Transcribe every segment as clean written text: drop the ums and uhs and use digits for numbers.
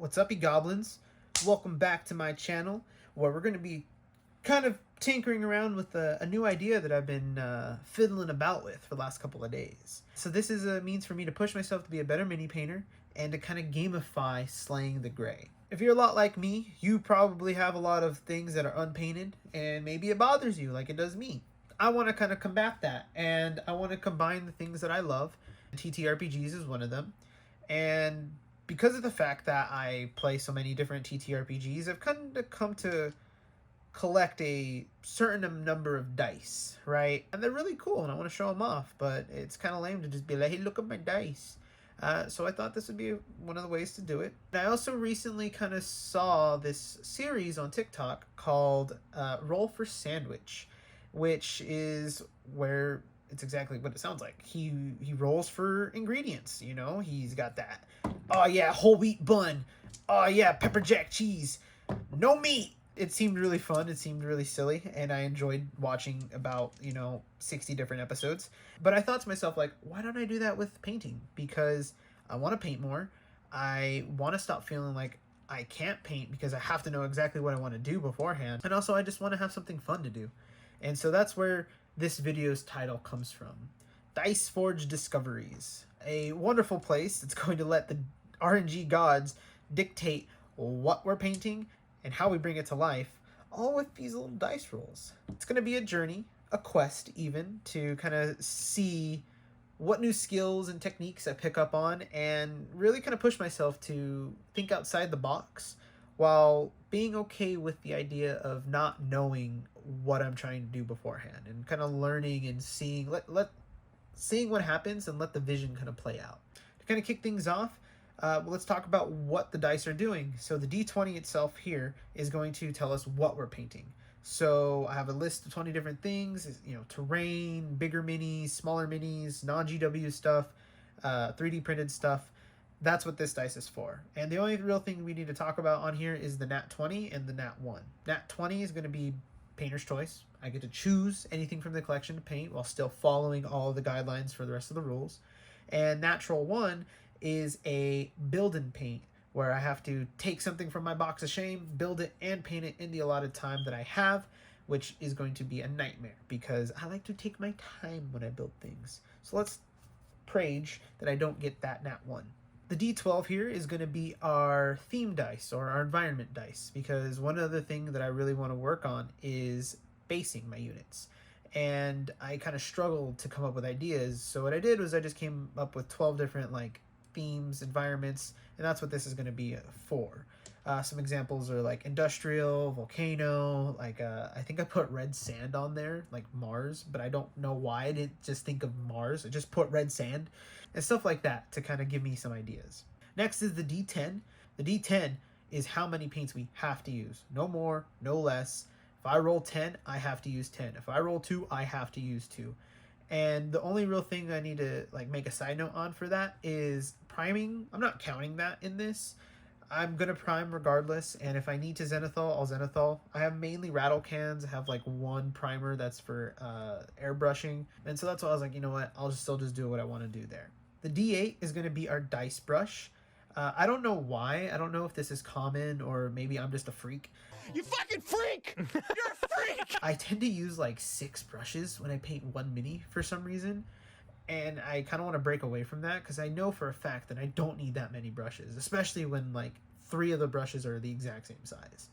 What's up, you goblins? Welcome back to my channel, where we're going to be kind of tinkering around with a new idea that I've been fiddling about with for the last couple of days. So this is a means for me to push myself to be a better mini painter and to kind of gamify slaying the gray. If you're a lot like me, you probably have a lot of things that are unpainted, and maybe it bothers you like it does me. I want to kind of combat that, and I want to combine the things that I love. TTRPGs is one of them, and because of the fact that I play so many different TTRPGs, I've kind of come to collect a certain number of dice, right? And they're really cool, and I want to show them off, but it's kind of lame to just be like, hey, look at my dice. So I thought this would be one of the ways to do it. And I also recently kind of saw this series on TikTok called Roll for Sandwich, which is where it's exactly what it sounds like. He rolls for ingredients, you know? He's got that, oh yeah, whole wheat bun. Oh yeah, pepper jack cheese. No meat. It seemed really fun. It seemed really silly, and I enjoyed watching about, 60 different episodes. But I thought to myself, like, why don't I do that with painting? Because I want to paint more. I want to stop feeling like I can't paint because I have to know exactly what I want to do beforehand. And also, I just want to have something fun to do. And so that's where this video's title comes from. DiceForge Discoveries. A wonderful place that's going to let the RNG gods dictate what we're painting and how we bring it to life, all with these little dice rolls. It's going to be a journey, a quest even, to kind of see what new skills and techniques I pick up on and really kind of push myself to think outside the box while being okay with the idea of not knowing what I'm trying to do beforehand and kind of learning and seeing, seeing what happens and let the vision kind of play out. To kind of kick things off, let's talk about what the dice are doing. So the D20 itself here is going to tell us what we're painting. So I have a list of 20 different things, terrain, bigger minis, smaller minis, non-GW stuff, 3D printed stuff. That's what this dice is for. And the only real thing we need to talk about on here is the Nat 20 and the Nat 1. Nat 20 is going to be painter's choice. I get to choose anything from the collection to paint while still following all of the guidelines for the rest of the rules. And Natural 1 is a build and paint, where I have to take something from my box of shame, build it, and paint it in the allotted time that I have, which is going to be a nightmare because I like to take my time when I build things. So let's prage that I don't get that Nat 1. The D12 here is going to be our theme dice or our environment dice, because one other thing that I really want to work on is basing my units. And I kind of struggled to come up with ideas. So what I did was I just came up with 12 different themes, environments, and that's what this is going to be for. Some examples are like industrial, volcano, I think I put red sand on there, like Mars, but I don't know why I didn't just think of Mars. I just put red sand and stuff like that to kind of give me some ideas. Next is the D10. The D10 is how many paints we have to use. No more, no less. If I roll 10, I have to use 10. If I roll 2, I have to use 2. And the only real thing I need to make a side note on for that is priming. I'm not counting that in this. I'm going to prime regardless, and if I need to zenithal, I'll zenithal. I have mainly rattle cans. I have one primer that's for airbrushing, and so that's why I was like, you know what, I'll still just do what I want to do there. The D8 is going to be our dice brush. I don't know why. I don't know if this is common or maybe I'm just a freak. You fucking freak! You're a freak! I tend to use 6 brushes when I paint one mini for some reason. And I kind of want to break away from that because I know for a fact that I don't need that many brushes, especially when 3 of the brushes are the exact same size.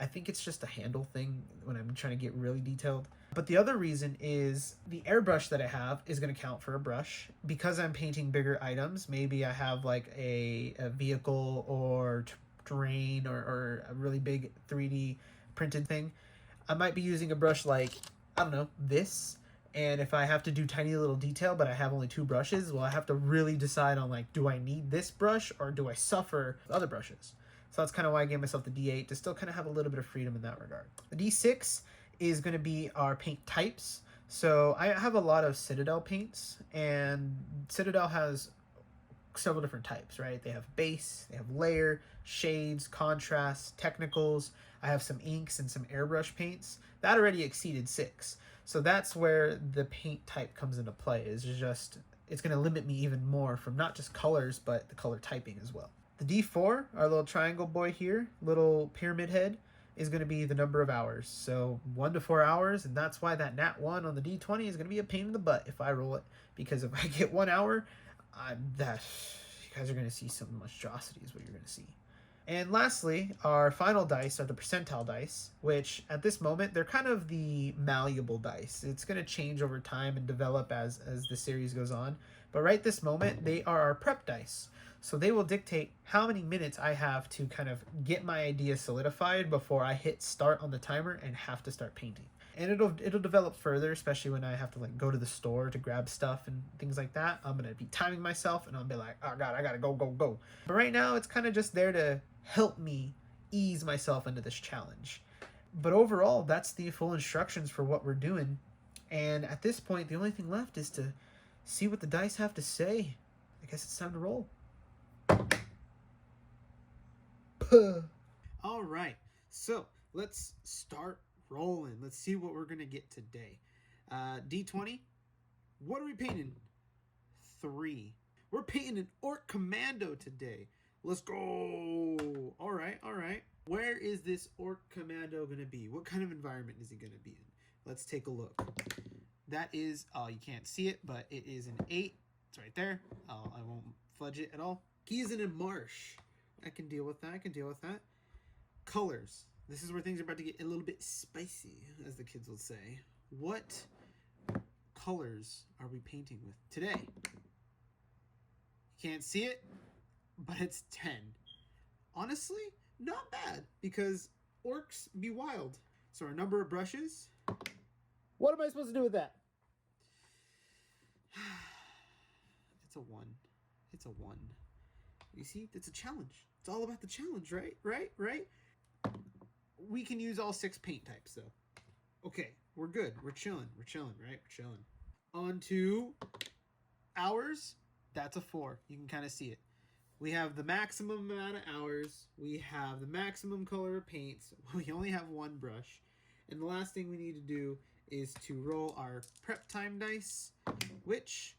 I think it's just a handle thing when I'm trying to get really detailed. But the other reason is the airbrush that I have is going to count for a brush. Because I'm painting bigger items, maybe I have a vehicle or terrain or a really big 3D printed thing. I might be using a brush I don't know, this. And if I have to do tiny little detail, but I have only 2 brushes, well, I have to really decide on do I need this brush or do I suffer with other brushes? So that's kind of why I gave myself the D8 to still kind of have a little bit of freedom in that regard. The D6 is going to be our paint types. So I have a lot of Citadel paints, and Citadel has several different types, right? They have base, they have layer, shades, contrast, technicals. I have some inks and some airbrush paints. That already exceeded 6. So that's where the paint type comes into play. It's going to limit me even more from not just colors, but the color typing as well. The D4, our little triangle boy here, little pyramid head, is going to be the number of hours. So 1 to 4 hours, and that's why that nat 1 on the D20 is going to be a pain in the butt if I roll it. Because if I get 1 hour, you guys are going to see some monstrosity is what you're going to see. And lastly, our final dice are the percentile dice, which at this moment, they're kind of the malleable dice. It's going to change over time and develop as the series goes on. But right this moment, they are our prep dice. So they will dictate how many minutes I have to kind of get my idea solidified before I hit start on the timer and have to start painting. And it'll develop further, especially when I have to like go to the store to grab stuff and things like that. I'm gonna be timing myself and I'll be like, oh god, I gotta go. But right now it's kind of just there to help me ease myself into this challenge. But overall, that's the full instructions for what we're doing. And at this point, the only thing left is to see what the dice have to say. I guess it's time to roll. All right, so let's start rolling. Let's see what we're gonna get today. D20. What are we painting? 3. We're painting an Orc Commando today. Let's go. All right. Where is this Orc Commando gonna be? What kind of environment is he gonna be in? Let's take a look. That is, you can't see it, but it is an 8. It's right there. I won't fudge it at all. He is in a marsh. I can deal with that. Colors. This is where things are about to get a little bit spicy, as the kids would say. What colors are we painting with today? You can't see it, but it's 10. Honestly, not bad, because orcs be wild. So our number of brushes. What am I supposed to do with that? It's a 1. It's a 1. You see, it's a challenge. It's all about the challenge, right? Right? We can use all 6 paint types, though. Okay, we're good. We're chilling, right? We're chilling. On to hours. That's a 4. You can kind of see it. We have the maximum amount of hours. We have the maximum color of paints. We only have 1 brush. And the last thing we need to do is to roll our prep time dice, which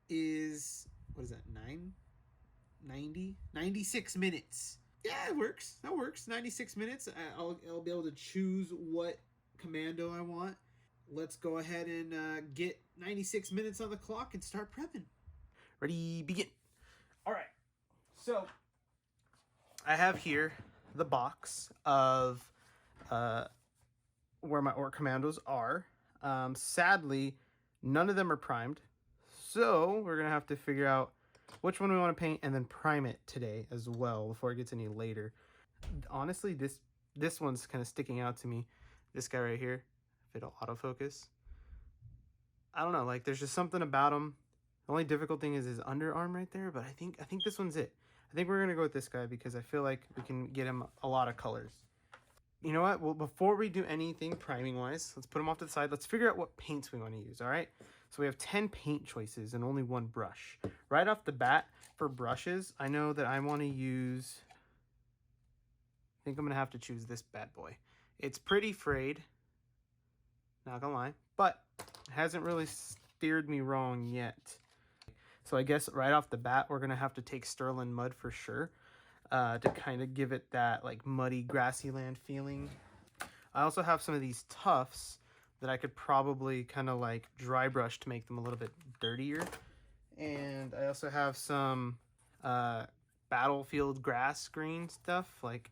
is, what is that, 96 minutes. Yeah, it works. That works. 96 minutes. I'll be able to choose what commando I want. Let's go ahead and get 96 minutes on the clock and start prepping. Ready, begin. All right. So I have here the box of where my Orc Commandos are. Sadly, none of them are primed. So we're going to have to figure out which one we want to paint and then prime it today as well before it gets any later. Honestly, this one's kind of sticking out to me. This guy right here, if it'll autofocus. I don't know, like there's just something about him. The only difficult thing is his underarm right there, but I think this one's it. I think we're going to go with this guy because I feel like we can get him a lot of colors. You know what? Well, before we do anything priming-wise, let's put them off to the side. Let's figure out what paints we want to use, all right? So we have 10 paint choices and only 1 brush. Right off the bat, for brushes, I know that I want to use... I think I'm going to have to choose this bad boy. It's pretty frayed, not gonna lie, but it hasn't really steered me wrong yet. So I guess right off the bat, we're going to have to take Sterling Mud for sure to kind of give it that like muddy, grassy land feeling. I also have some of these tufts that I could probably kind of like dry brush to make them a little bit dirtier. And I also have some battlefield grass green stuff. Like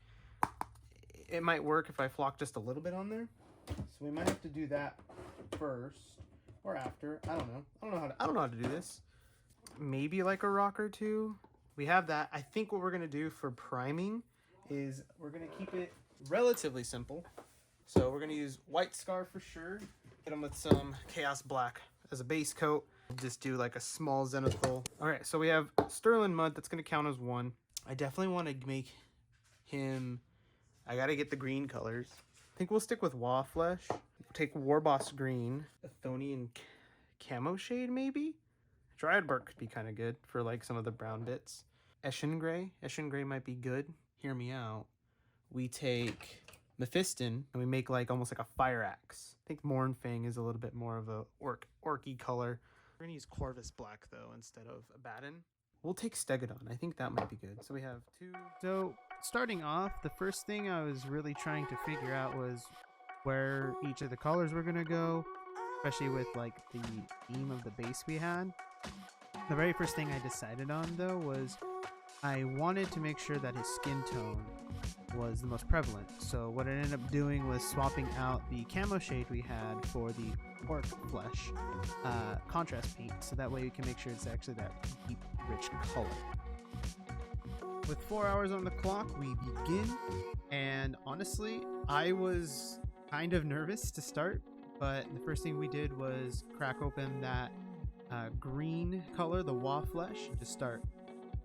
it might work if I flock just a little bit on there. So we might have to do that first or after. I don't know. I don't know how to do this. Maybe like a rock or 2. We have that. I think what we're going to do for priming is we're going to keep it relatively simple. So we're going to use white scar for sure. Hit them with some Chaos Black as a base coat. Just do like a small zenithal. All right, so we have Sterling Mud. That's going to count as 1. I definitely want to make him... I got to get the green colors. I think we'll stick with Wa Flesh. Take Warboss Green. Athonian Camo Shade, maybe? Dryad Bark could be kind of good for like some of the brown bits. Eshin Gray. Eshin Gray might be good. Hear me out. We take Mephiston and we make like almost like a fire axe. I think Mournfang is a little bit more of a orky color. We're gonna use Corvus Black though instead of Abaddon. We'll take Stegodon. I think that might be good. So we have 2. So starting off, the first thing I was really trying to figure out was where each of the colors were going to go, especially with like the theme of the base we had. The very first thing I decided on though was I wanted to make sure that his skin tone was the most prevalent. So what I ended up doing was swapping out the camo shade we had for the orc flesh contrast paint, so that way we can make sure it's actually that deep, rich color. With 4 hours on the clock, we begin, and honestly, I was kind of nervous to start, but the first thing we did was crack open that green color, the Wa flesh, and just start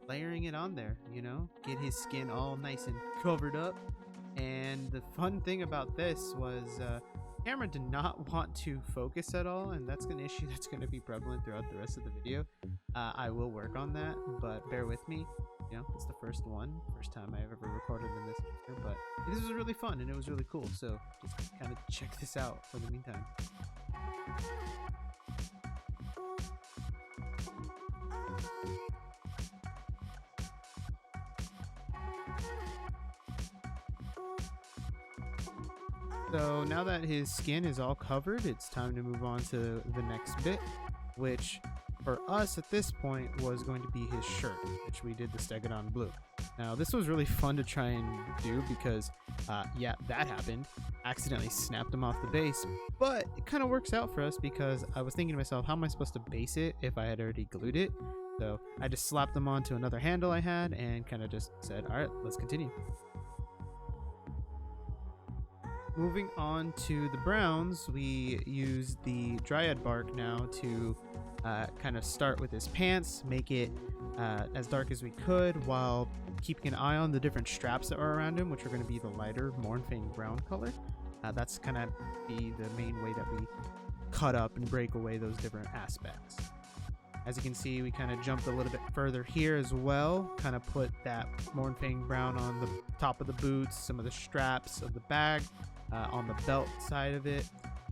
layering it on there, you know, get his skin all nice and covered up. And the fun thing about this was camera did not want to focus at all, and that's an issue that's going to be prevalent throughout the rest of the video. I will work on that, but bear with me. You know, it's the first time I've ever recorded in this picture, but this was really fun and it was really cool, so just kind of check this out for the meantime. So now that his skin is all covered, it's time to move on to the next bit, which for us at this point was going to be his shirt, which we did the Stegodon blue. Now this was really fun to try and do because, yeah, that happened. Accidentally snapped him off the base, but it kind of works out for us because I was thinking to myself, how am I supposed to base it if I had already glued it? So I just slapped them onto another handle I had and kind of just said, all right, let's continue. Moving on to the browns, we use the dryad bark now to kind of start with his pants, make it as dark as we could while keeping an eye on the different straps that are around him, which are going to be the lighter Mornfang brown color. That's kind of be the main way that we cut up and break away those different aspects. As you can see, we kind of jumped a little bit further here as well, kind of put that Mornfang brown on the top of the boots, some of the straps of the bag, on the belt side of it,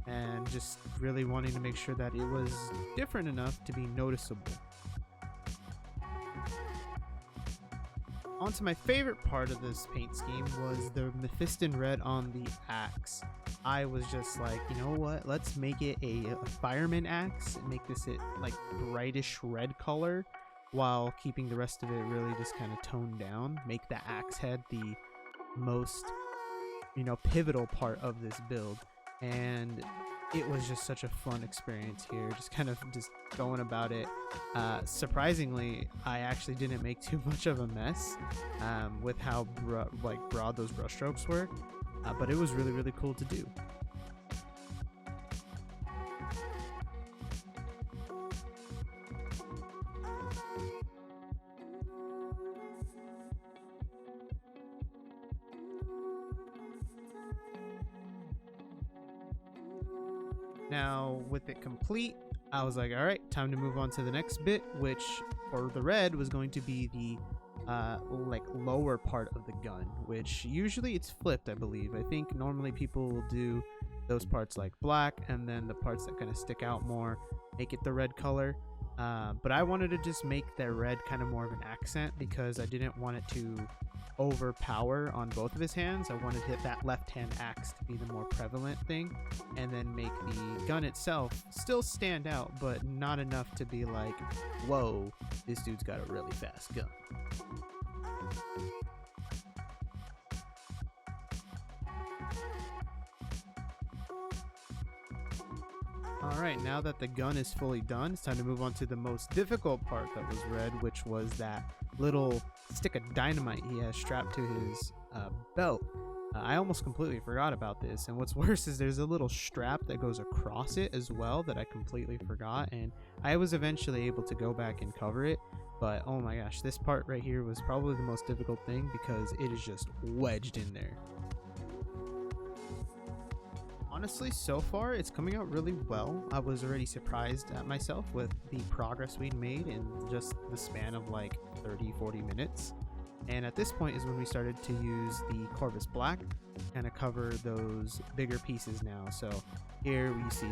and just really wanting to make sure that it was different enough to be noticeable. On to my favorite part of this paint scheme was the Mephiston red on the axe. I was just like, you know what, let's make it a fireman axe and make this like brightish red color while keeping the rest of it really just kind of toned down. Make the axe head the most, you know, pivotal part of this build, and it was just such a fun experience here, just kind of just going about it. Surprisingly, I actually didn't make too much of a mess with how broad those brush strokes were, but it was really, really cool to do. Now, with it complete, I was like, all right, time to move on to the next bit, which for the red was going to be the like lower part of the gun, which usually it's flipped, I believe. I think normally people will do those parts like black, and then the parts that kind of stick out more, make it the red color. But I wanted to just make that red kind of more of an accent because I didn't want it to overpower on both of his hands. I wanted that left hand axe to be the more prevalent thing, and then make the gun itself still stand out, but not enough to be like, whoa, this dude's got a really fast gun. Alright, now that the gun is fully done, it's time to move on to the most difficult part that was red, which was that little stick of dynamite he has strapped to his belt. I almost completely forgot about this, and what's worse is there's a little strap that goes across it as well that I completely forgot, and I was eventually able to go back and cover it, but oh my gosh, this part right here was probably the most difficult thing because it is just wedged in there. Honestly, so far it's coming out really well. I was already surprised at myself with the progress we'd made in just the span of like 30-40 minutes. And at this point is when we started to use the Corvus Black and to cover those bigger pieces now. So here we see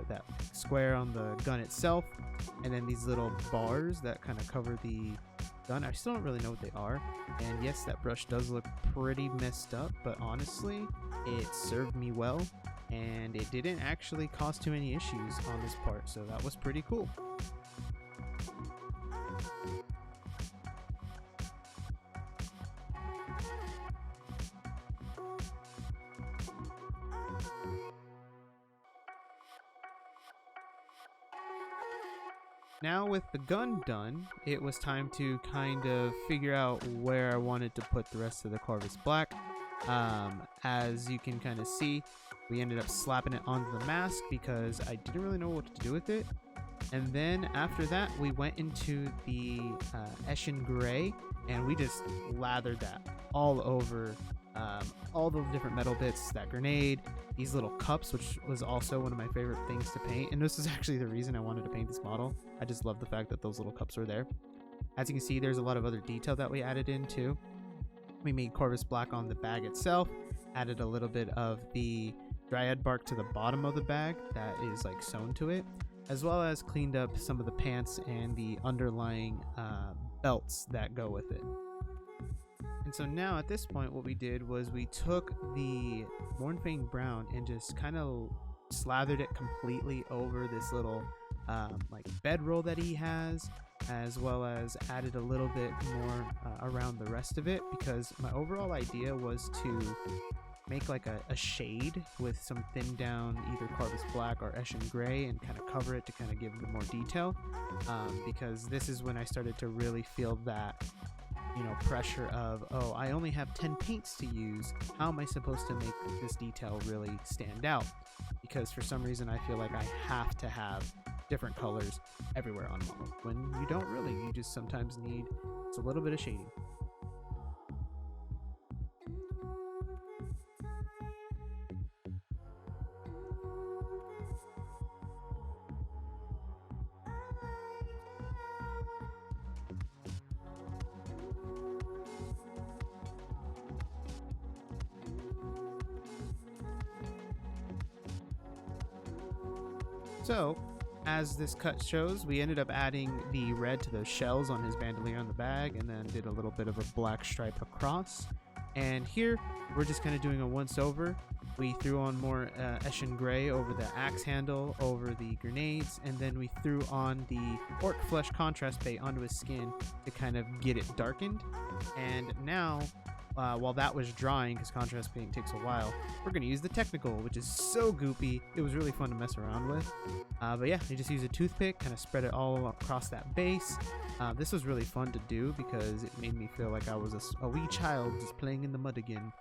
that square on the gun itself, and then these little bars that kind of cover the gun. I still don't really know what they are. And yes, that brush does look pretty messed up, but honestly, it served me well, and it didn't actually cause too many issues on this part, so that was pretty cool. Now with the gun done, it was time to kind of figure out where I wanted to put the rest of the Corvus Black. As you can kind of see, we ended up slapping it onto the mask because I didn't really know what to do with it. And then after that, we went into the Eshin Gray, and we just lathered that all over all the different metal bits, that grenade, these little cups, which was also one of my favorite things to paint. And this is actually the reason I wanted to paint this model. I just love the fact that those little cups were there. As you can see, there's a lot of other detail that we added in too. We made Corvus Black on the bag itself, added a little bit of the dryad bark to the bottom of the bag that is like sewn to it, as well as cleaned up some of the pants and the underlying belts that go with it. And so now at this point, what we did was we took the Mournfang Brown and just kind of slathered it completely over this little like bedroll that he has, as well as added a little bit more around the rest of it, because my overall idea was to make like a shade with some thin down either Corvus Black or Eshin Gray and kind of cover it to kind of give it more detail, because this is when I started to really feel that, you know, pressure of, oh, I only have 10 paints to use. How am I supposed to make this detail really stand out? Because for some reason I feel like I have to have different colors everywhere on model, when you don't really. You just sometimes need a little bit of shading. So, as this cut shows, we ended up adding the red to those shells on his bandolier on the bag, and then did a little bit of a black stripe across. And here, we're just kind of doing a once-over. We threw on more Eshin Gray over the axe handle, over the grenades, and then we threw on the orc flesh contrast paint onto his skin to kind of get it darkened. And now, while that was drying, because contrast paint takes a while, we're going to use the technical, which is so goopy. It was really fun to mess around with. But yeah, you just use a toothpick, kind of spread it all across that base. This was really fun to do because it made me feel like I was a wee child just playing in the mud again.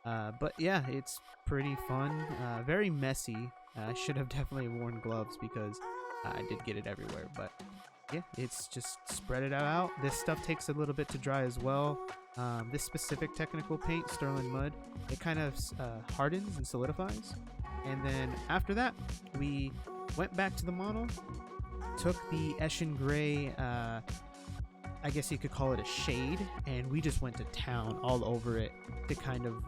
But yeah, it's pretty fun, very messy. I should have definitely worn gloves because I did get it everywhere, but yeah, it's just spread it out. This stuff takes a little bit to dry as well. This specific technical paint, Sterling Mud, it kind of hardens and solidifies. And then after that, we went back to the model, took the Eshin Gray, I guess you could call it a shade, and we just went to town all over it to kind of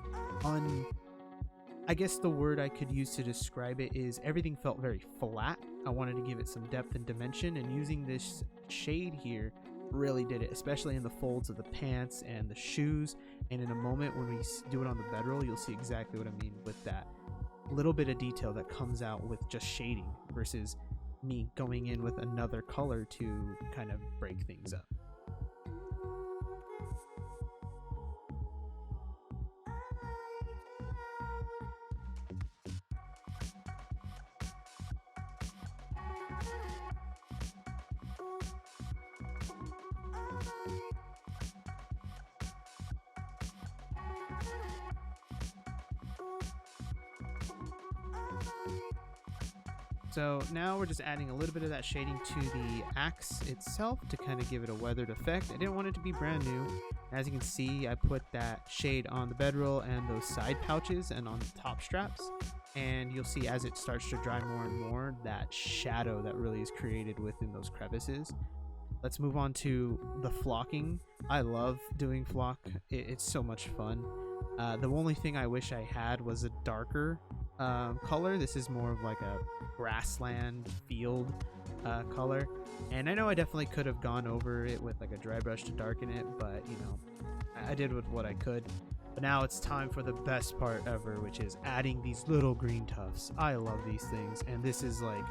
I guess the word I could use to describe it is everything felt very flat. I wanted to give it some depth and dimension, and using this shade here really did it, especially in the folds of the pants and the shoes. And in a moment when we do it on the bedroll, you'll see exactly what I mean with that little bit of detail that comes out with just shading versus me going in with another color to kind of break things up. So now we're just adding a little bit of that shading to the axe itself to kind of give it a weathered effect. I didn't want it to be brand new. As you can see, I put that shade on the bedroll and those side pouches and on the top straps. And you'll see as it starts to dry more and more, that shadow that really is created within those crevices. Let's move on to the flocking. I love doing flock. It's so much fun. The only thing I wish I had was a darker color. This is more of like a grassland field color. And I know I definitely could have gone over it with like a dry brush to darken it, but you know, I did with what I could. But now it's time for the best part ever, which is adding these little green tufts. I love these things, and this is like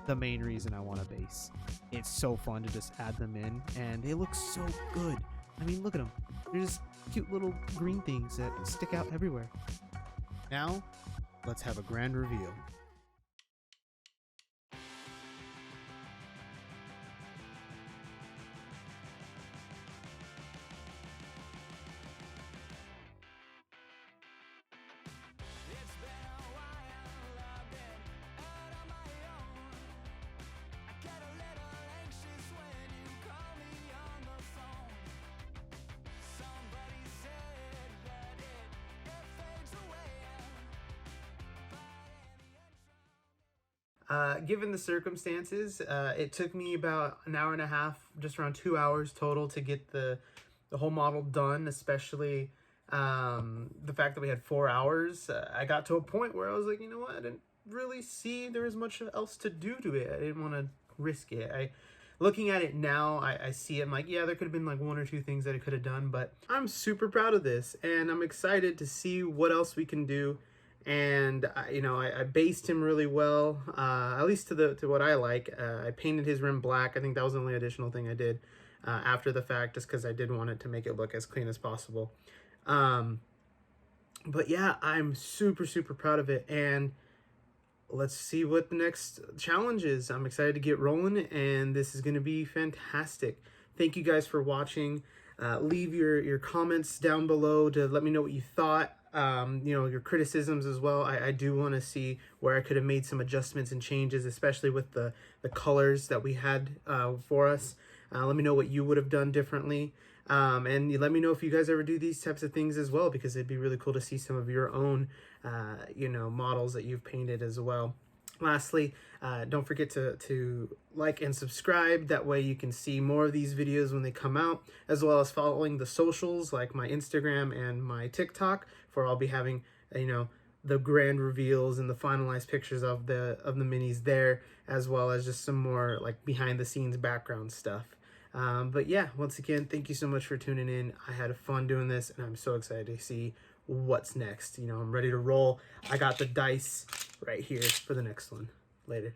the main reason I want a base. It's so fun to just add them in, and they look so good. I mean, look at them. They're just cute little green things that stick out everywhere. Now, let's have a grand reveal. Given the circumstances, it took me about an hour and a half, just around 2 hours total to get the whole model done, especially the fact that we had 4 hours. I got to a point where I was like, you know what, I didn't really see there was much else to do to it. I didn't want to risk it. Looking at it now, I see it, I'm like, yeah, there could have been like 1 or 2 things that I could have done, but I'm super proud of this, and I'm excited to see what else we can do. And you know, I based him really well, at least to what I like. I painted his rim black. I think that was the only additional thing I did after the fact, just because I did want it to make it look as clean as possible. But yeah, I'm super proud of it, and let's see what the next challenge is. I'm excited to get rolling, and this is going to be fantastic. Thank you guys for watching. Leave your comments down below to let me know what you thought. You know, your criticisms as well. I do want to see where I could have made some adjustments and changes, especially with the colors that we had for us. Let me know what you would have done differently. And you let me know if you guys ever do these types of things as well, because it'd be really cool to see some of your own, you know, models that you've painted as well. Lastly, don't forget to like and subscribe. That way you can see more of these videos when they come out, as well as following the socials like my Instagram and my TikTok, for I'll be having, you know, the grand reveals and the finalized pictures of the minis there, as well as just some more like behind the scenes background stuff. But yeah, once again, thank you so much for tuning in. I had fun doing this, and I'm so excited to see what's next. You know, I'm ready to roll. I got the dice right here for the next one. Later.